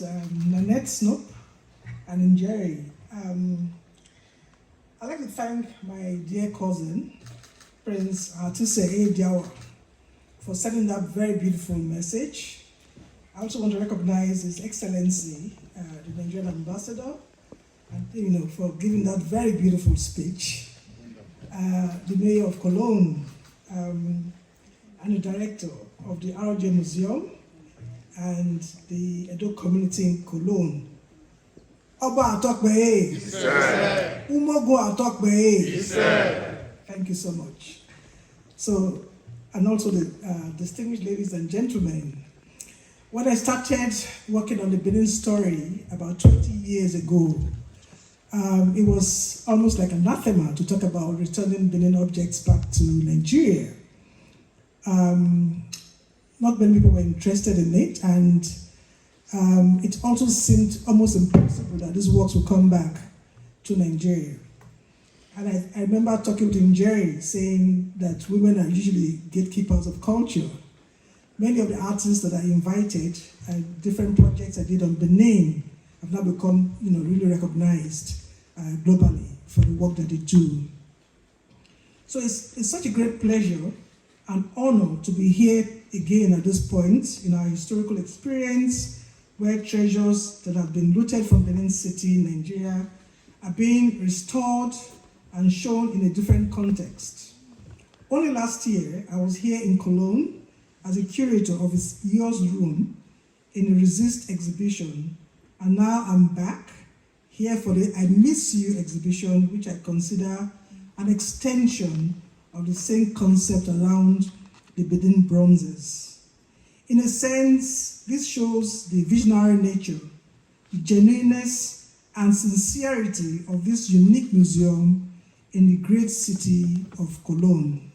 Nanette Snoop and Njeri. I'd like to thank my dear cousin, Prince Atuse Diawa, for sending that very beautiful message. I also want to recognize His Excellency, the Nigerian Ambassador, and for giving that very beautiful speech. The Mayor of Koln, and the Director of the RJ Museum, and the Edo community in Koln. Oba Atokbe. Umogo Atokbe. Thank you so much. So, and also the distinguished ladies and gentlemen, when I started working on the Benin story about 20 years ago, it was almost like anathema to talk about returning Benin objects back to Nigeria. Not many people were interested in it, and it also seemed almost impossible that these works would come back to Nigeria. And I remember talking to Njeri saying that women are usually gatekeepers of culture. Many of the artists that I invited and different projects I did on Benin have now become really recognized globally for the work that they do. So it's such a great pleasure and honor to be here again at this point in our historical experience, where treasures that have been looted from Benin City, Nigeria, are being restored and shown in a different context. Only last year, I was here in Cologne as a curator of his Yours Room in the Resist exhibition, and now I'm back here for the I Miss You exhibition, which I consider an extension of the same concept around the Benin bronzes. In a sense, this shows the visionary nature, the genuineness and sincerity of this unique museum in the great city of Cologne.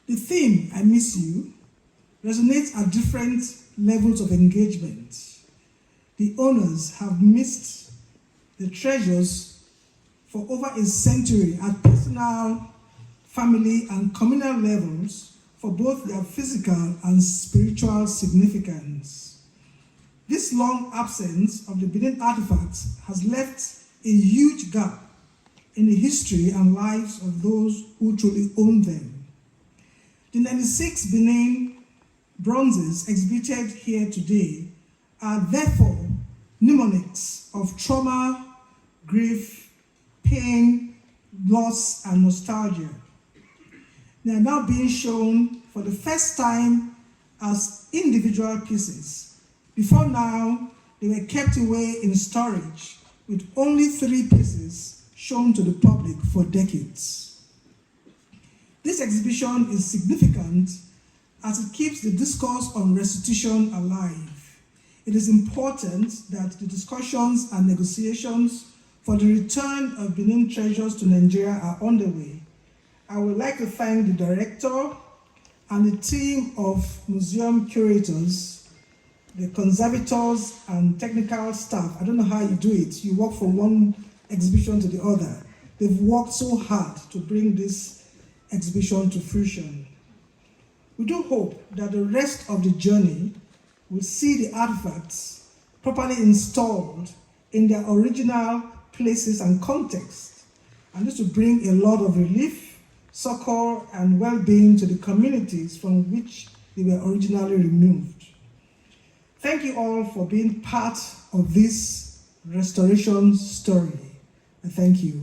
The theme, I Miss You, resonates at different levels of engagement. The owners have missed the treasures for over a century at personal, family, and communal levels for both their physical and spiritual significance. This long absence of the Benin artifacts has left a huge gap in the history and lives of those who truly own them. The 96 Benin bronzes exhibited here today are therefore mnemonics of trauma, grief, pain, loss, and nostalgia. They are now being shown for the first time as individual pieces. Before now, they were kept away in storage with only 3 pieces shown to the public for decades. This exhibition is significant as it keeps the discourse on restitution alive. It is important that the discussions and negotiations for the return of Benin treasures to Nigeria are underway. I would like to thank the director and the team of museum curators, the conservators and technical staff. I don't know how you do it. You walk from one exhibition to the other. They've worked so hard to bring this exhibition to fruition. We do hope that the rest of the journey will see the artifacts properly installed in their original places and context, and this will bring a lot of relief, succor, and well-being to the communities from which they were originally removed. Thank you all for being part of this restoration story. Thank you.